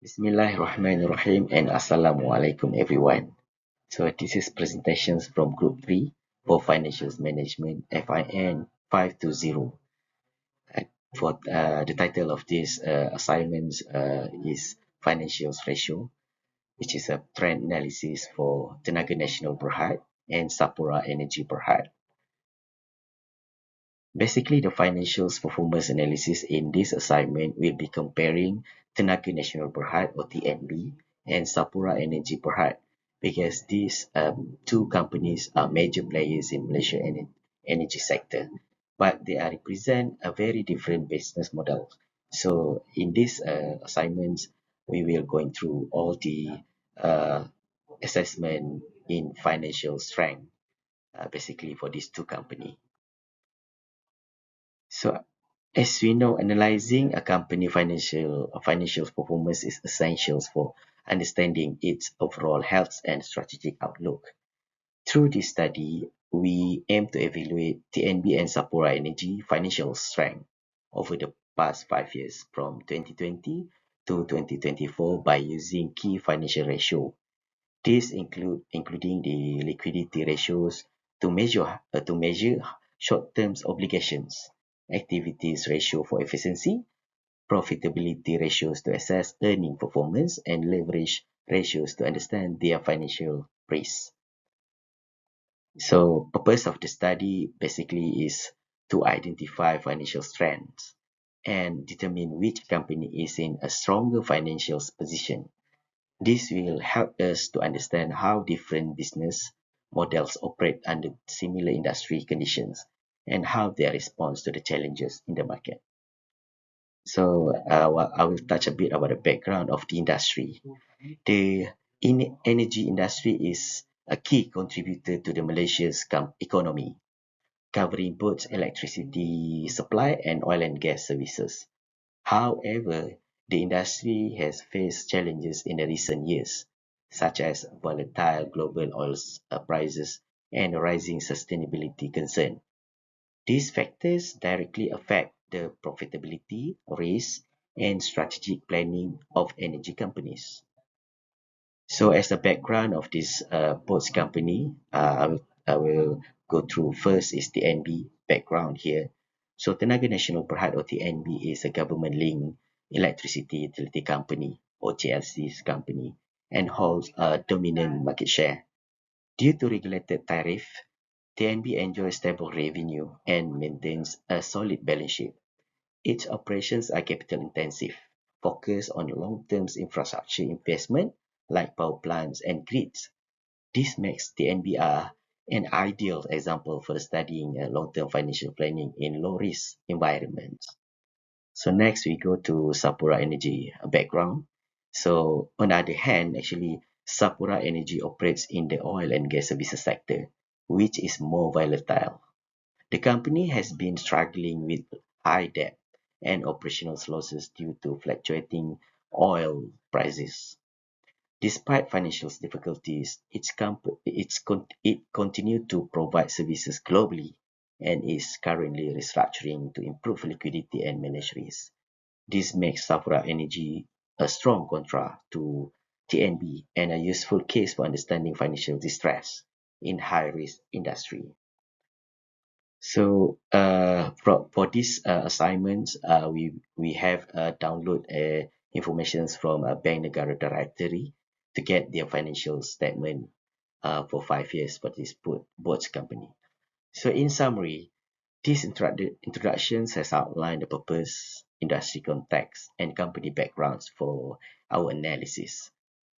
Bismillahirrahmanirrahim and Assalamualaikum everyone. So this is presentations from Group 3 for Financials Management FIN 520. For the title of this assignment is Financials Ratio, which is a trend analysis for Tenaga Nasional Berhad and Sapura Energy Berhad. Basically, the financials performance analysis in this assignment will be comparing Tenaga Nasional Berhad or TNB and Sapura Energy Berhad because these two companies are major players in Malaysia energy sector, but they are represent a very different business model. So in this assignments, we will going through all the uh, assessment in financial strength, basically for these two companies. So as we know, analyzing a company financial performance is essential for understanding its overall health and strategic outlook. Through this study, we aim to evaluate TNB and Sapura Energy financial strength over the past 5 years from 2020 to 2024 by using key financial ratio. These including the liquidity ratios to measure short-term obligations, activities ratio for efficiency, profitability ratios to assess earning performance, and leverage ratios to understand their financial risk. So, purpose of the study basically is to identify financial strengths and determine which company is in a stronger financial position. This will help us to understand how different business models operate under similar industry conditions and how they respond to the challenges in the market. So I will touch a bit about the background of the industry. The energy industry is a key contributor to the Malaysia's economy, covering both electricity supply and oil and gas services. However, the industry has faced challenges in the recent years, such as volatile global oil prices and rising sustainability concern. These factors directly affect the profitability, risk, and strategic planning of energy companies. So, as the background of this both company, I will go through first is the NB background here. So, Tenaga Nasional Berhad or TNB is a government-linked electricity utility company or GLC's company and holds a dominant market share. Due to regulated tariff, TNB enjoys stable revenue and maintains a solid balance sheet. Its operations are capital intensive, focused on long-term infrastructure investment like power plants and grids. This makes the NBR an ideal example for studying long-term financial planning in low-risk environments. So next we go to Sapura Energy background. So on the other hand, actually Sapura Energy operates in the oil and gas services sector, which is more volatile. The company has been struggling with high debt and operational losses due to fluctuating oil prices. Despite financial difficulties, it continued to provide services globally and is currently restructuring to improve liquidity and manage risk. This makes Sapura Energy a strong contrast to TNB and a useful case for understanding financial distress in high-risk industry. So for this assignments, we have download information from a Bank Negara directory to get their financial statement for 5 years for this both company. So in summary, these introductions has outlined the purpose, industry context, and company backgrounds for our analysis.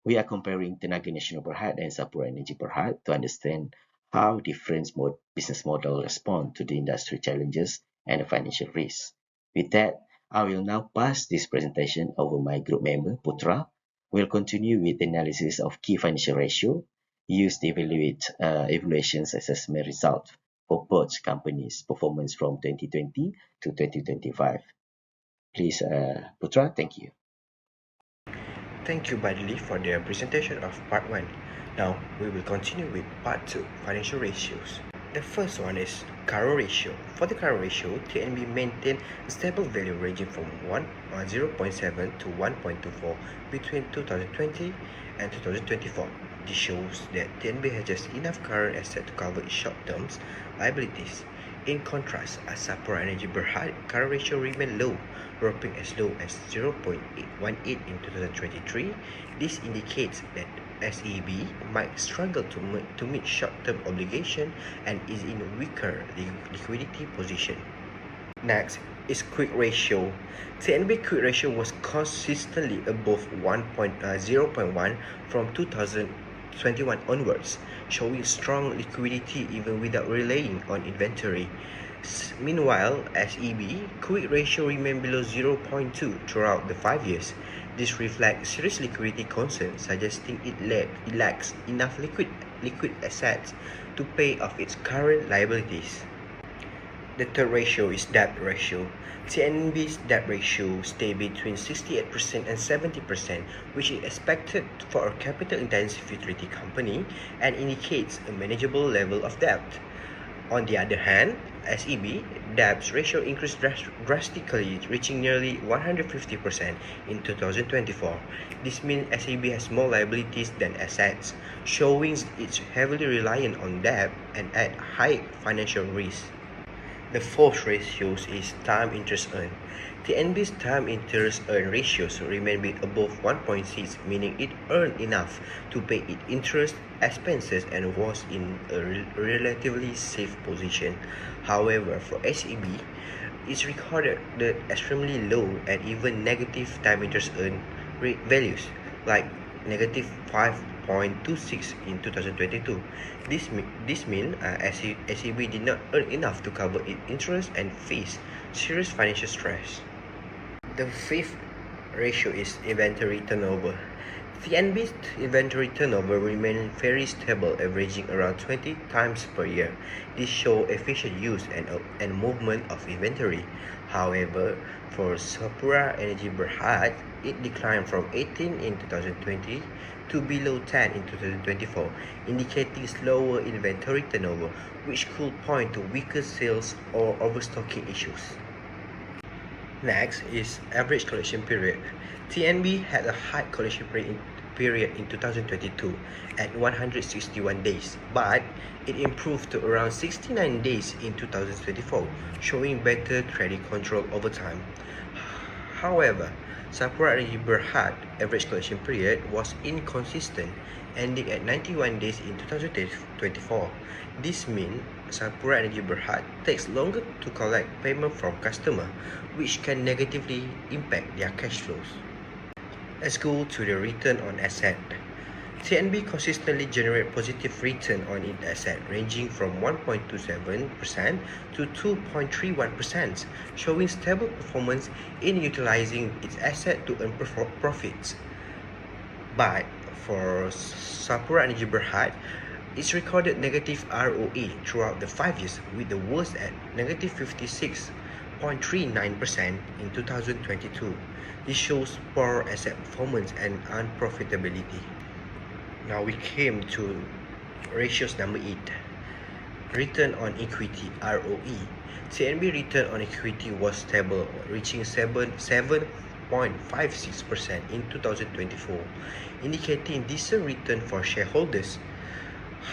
We are comparing Tenaga Nasional Berhad and Sapura Energy Berhad to understand how different business models respond to the industry challenges and the financial risks. With that, I will now pass this presentation over my group member, PUTERA. We'll continue with the analysis of key financial ratio used to evaluate evaluations assessment results for both companies' performance from 2020 to 2025. Please, PUTERA, thank you. Thank you, BADLEY, for the presentation of Part 1. Now, we will continue with Part 2, Financial Ratios. The first one is current ratio. For the current ratio, TNB maintained a stable value ranging from 0.7 to 1.24 between 2020 and 2024. This shows that TNB has just enough current asset to cover its short-term liabilities. In contrast, as Sapura Energy Berhad, current ratio remained low, dropping as low as 0.18 in 2023. This indicates that SEB might struggle to meet short-term obligation and is in a weaker liquidity position. Next is quick ratio. TNB quick ratio was consistently above 0.1 from 2021 onwards, showing strong liquidity even without relying on inventory. Meanwhile, SEB quick ratio remained below 0.2 throughout the 5 years. This reflects serious liquidity concerns, suggesting it lacks enough liquid assets to pay off its current liabilities. The third ratio is debt ratio. TNB's debt ratio stayed between 68% and 70%, which is expected for a capital-intensive utility company and indicates a manageable level of debt. On the other hand, SEB debt ratio increased drastically, reaching nearly 150% in 2024. This means SEB has more liabilities than assets, showing it's heavily reliant on debt and at high financial risk. The fourth ratio is time interest earned. TNB's time interest earned ratios remain above 1.6, meaning it earned enough to pay its interest expenses and was in a relatively safe position. However, for SEB, it's recorded the extremely low and even negative time interest earned values, like negative 5.26 in 2022. This means SEB did not earn enough to cover its interest and face serious financial stress. The fifth ratio is inventory turnover. TNB's inventory turnover remained very stable, averaging around 20 times per year. This shows efficient use and movement of inventory. However, for Sapura Energy Berhad, it declined from 18 in 2020 to below 10 in 2024, indicating slower inventory turnover, which could point to weaker sales or overstocking issues. Next is average collection period. TNB had a high collection period in 2022 at 161 days, but it improved to around 69 days in 2024, showing better credit control over time. However, Sapura Energy Berhad average collection period was inconsistent, ending at 91 days in 2024. This means Sapura Energy Berhad takes longer to collect payment from customers, which can negatively impact their cash flows. Let's go to the return on asset. TNB consistently generates positive return on its asset, ranging from 1.27% to 2.31%, showing stable performance in utilizing its asset to earn profits. But for Sapura Energy Berhad, it's recorded negative ROE throughout the 5 years, with the worst at negative 56.39% in 2022. This shows poor asset performance and unprofitability. Now we came to ratios number 8. Return on equity, ROE. TNB return on equity was stable, reaching 7.56% in 2024, indicating decent return for shareholders.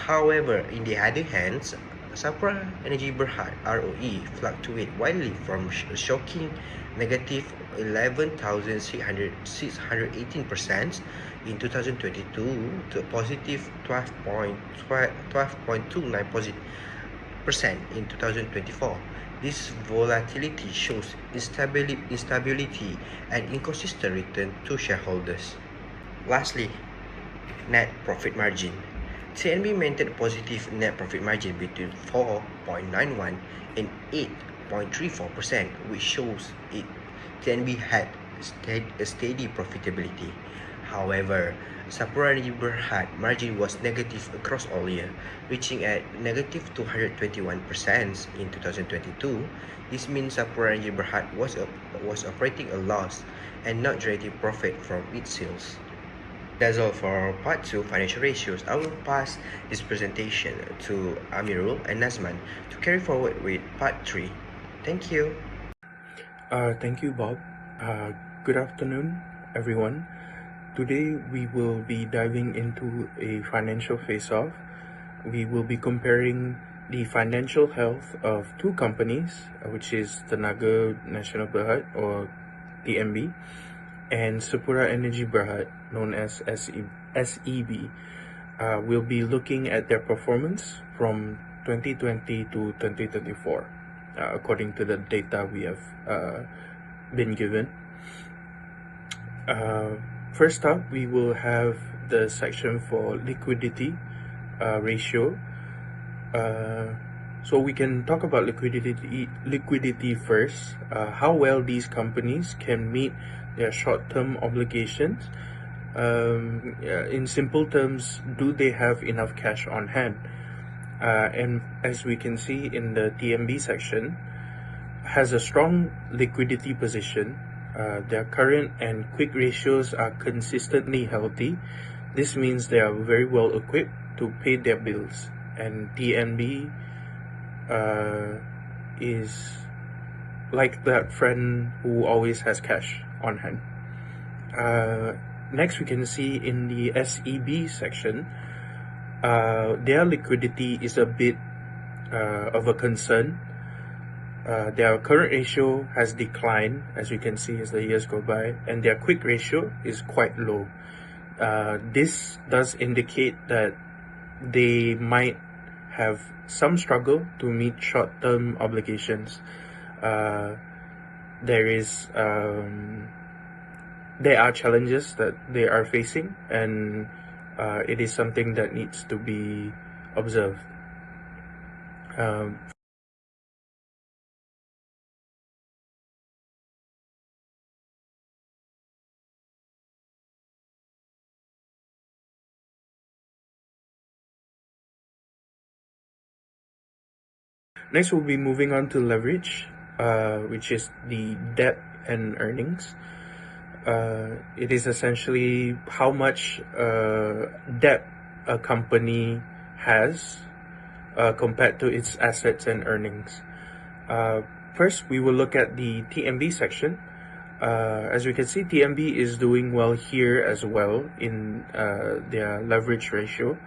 However, in the other hand, Sapura Energy Berhad ROE fluctuate widely from shocking negative 11,618% in 2022 to a positive 12.29% in 2024. This volatility shows instability and inconsistent return to shareholders. Lastly, net profit margin. TNB maintained a positive net profit margin between 4.91 and 8.34%, which shows TNB had a steady profitability. However, Sapura Energy Berhad margin was negative across all year, reaching at negative 221% in 2022. This means Sapura Energy Berhad was operating a loss and not generating profit from its sales. That's all for part 2 financial ratios. I will pass this presentation to AMIRUL and NAZMAN to carry forward with part 3. Thank you. Thank you, Bob. Good afternoon, everyone. Today we will be diving into a financial face-off. We will be comparing the financial health of two companies, which is Tenaga Nasional Berhad, or TNB, and Sapura Energy Berhad, known as SEB. We'll be looking at their performance from 2020 to 2024, according to the data we have been given. First up, we will have the section for liquidity ratio. So we can talk about liquidity first. How well these companies can meet their short-term obligations. In simple terms, do they have enough cash on hand? And as we can see in the TMB section, has a strong liquidity position. Their current and quick ratios are consistently healthy. This means they are very well equipped to pay their bills. And TNB is like that friend who always has cash on hand. Next, we can see in the SEB section, their liquidity is a bit of a concern. Their current ratio has declined, as we can see as the years go by, and their quick ratio is quite low. This does indicate that they might have some struggle to meet short-term obligations. There are challenges that they are facing, and it is something that needs to be observed. Next, we'll be moving on to leverage, which is the debt and earnings. It is essentially how much debt a company has compared to its assets and earnings. First, we will look at the TMB section. As we can see, TMB is doing well here as well in their leverage ratio.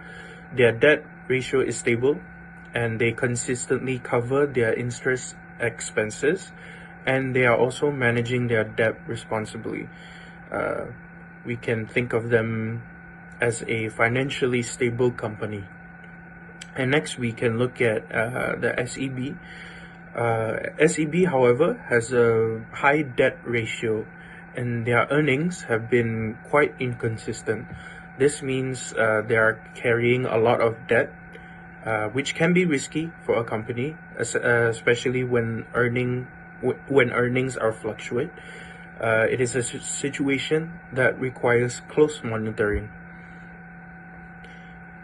Their debt ratio is stable, and they consistently cover their interest expenses, and they are also managing their debt responsibly. We can think of them as a financially stable company. And next, we can look at the SEB. SEB, however, has a high debt ratio, and their earnings have been quite inconsistent. This means they are carrying a lot of debt, which can be risky for a company, especially when earnings are fluctuate. It is a situation that requires close monitoring.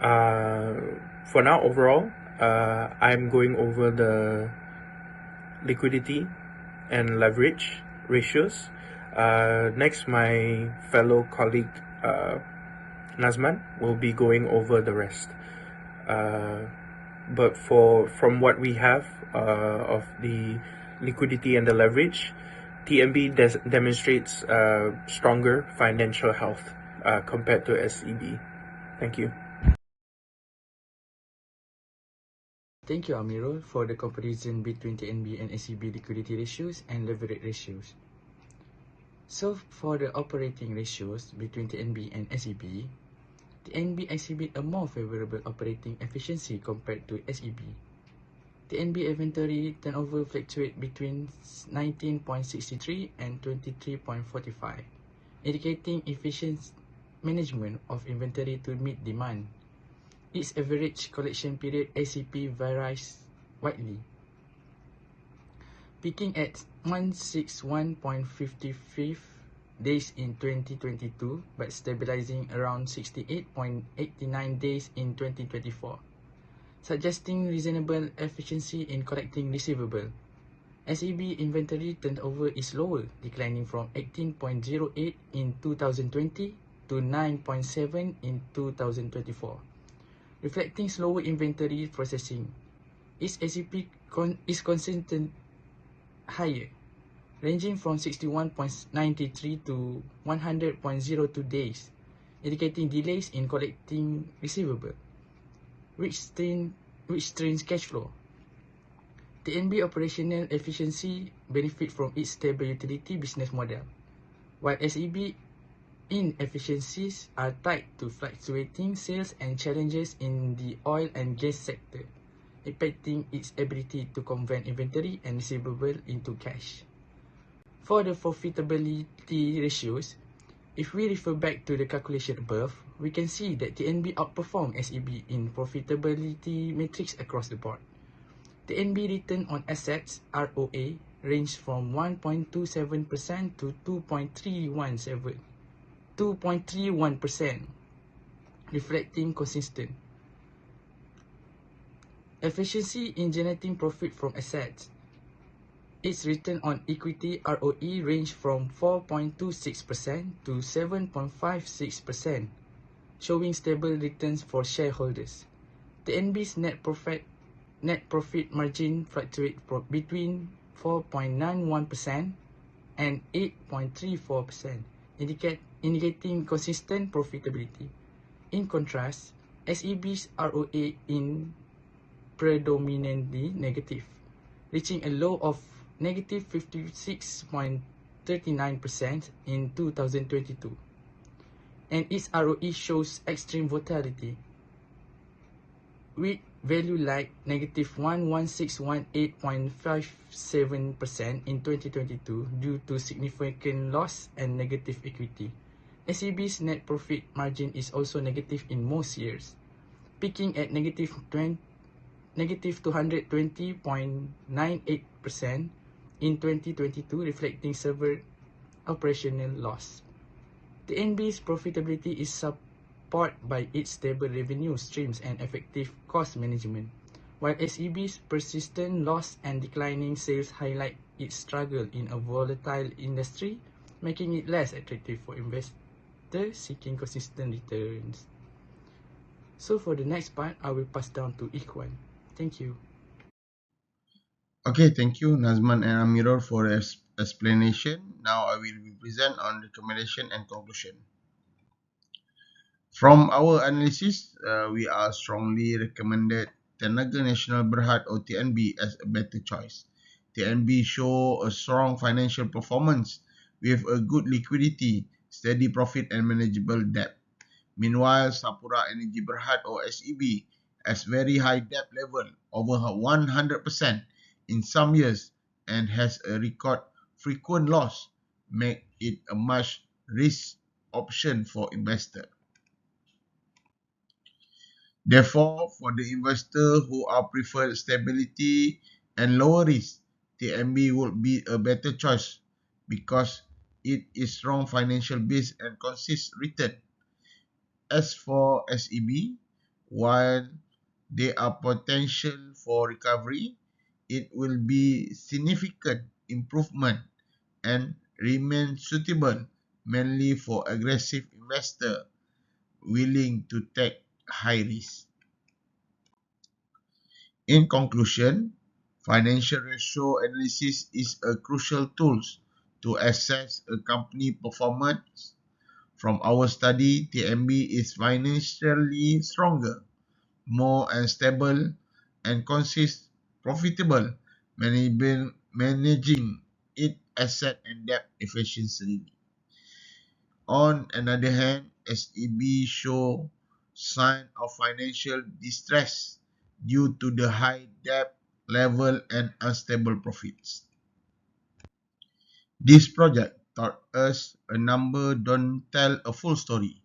For now, overall, I'm going over the liquidity and leverage ratios. Next, my fellow colleague NAZMAN will be going over the rest. But from what we have of the liquidity and the leverage, TMB demonstrates stronger financial health compared to SEB. Thank you. Thank you, Amirul, for the comparison between TNB and SEB liquidity ratios and leverage ratios. So, for the operating ratios between TNB and SEB, TNB exhibit a more favorable operating efficiency compared to SEB. TNB inventory turnover fluctuate between 19.63 and 23.45, indicating efficient management of inventory to meet demand. Its average collection period ACP varies widely, peaking at 161.55 days in 2022, but stabilizing around 68.89 days in 2024, suggesting reasonable efficiency in collecting receivable. SEB inventory turnover is lower, declining from 18.08 in 2020 to to 9.7 in 2024, reflecting slower inventory processing. Its ACP is consistent higher, ranging from 61.93 to 100.02 days, indicating delays in collecting receivable, which strains cash flow. TNB operational efficiency benefit from its stable utility business model, while SEB inefficiencies are tied to fluctuating sales and challenges in the oil and gas sector, impacting its ability to convert inventory and receivable into cash. For the profitability ratios, if we refer back to the calculation above, we can see that TNB outperformed SEB in profitability metrics across the board. TNB return on assets ROA ranged from 1.27% to 2.31%, reflecting consistent efficiency in generating profit from assets. Its return on equity ROE ranged from 4.26% to 7.56%, showing stable returns for shareholders. TNB's net profit margin fluctuates between 4.91% and 8.34%, indicating consistent profitability. In contrast, SEB's ROA in predominantly negative, reaching a low of negative 56.39% in 2022, and its ROE shows extreme volatility, with value like negative 11618.57% in 2022 due to significant loss and negative equity. SEB's net profit margin is also negative in most years, peaking at negative 220.98% in 2022, reflecting severe operational loss. The NB's profitability is supported by its stable revenue streams and effective cost management, while SEB's persistent loss and declining sales highlight its struggle in a volatile industry, making it less attractive for investors seeking consistent returns. So for the next part, I will pass down to IKHWAN. Thank you. Okay, thank you Nazman and AMIRUL for the explanation. Now I will present on recommendation and conclusion. From our analysis, we are strongly recommended Tenaga Nasional Berhad or TNB as a better choice. TNB show a strong financial performance with a good liquidity, steady profit and manageable debt. Meanwhile, Sapura Energy Berhad or SEB has very high debt level, over 100% in some years, and has a record frequent loss, make it a much risk option for investor. Therefore, for the investor who are prefer stability and lower risk, TNB would be a better choice because it is strong financial base and consistent return. As for SEB, while there are potential for recovery, it will be significant improvement and remain suitable mainly for aggressive investor willing to take high risk. In conclusion, financial ratio analysis is a crucial tool to assess a company performance. From our study, TNB is financially stronger, more and stable, and consist profitable, managing its asset and debt efficiently. On another hand, SEB show sign of financial distress due to the high debt level and unstable profits. This project taught us a number don't tell a full story.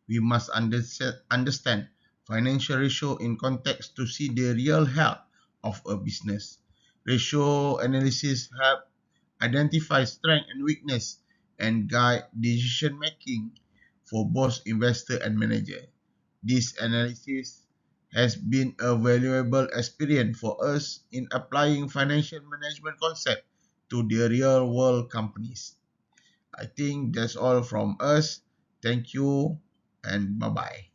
We must understand financial ratio in context to see the real health of a business. Ratio analysis help identify strength and weakness and guide decision making for both investor and manager. This analysis has been a valuable experience for us in applying financial management concept to the real world companies. I think that's all from us. Thank you and bye bye.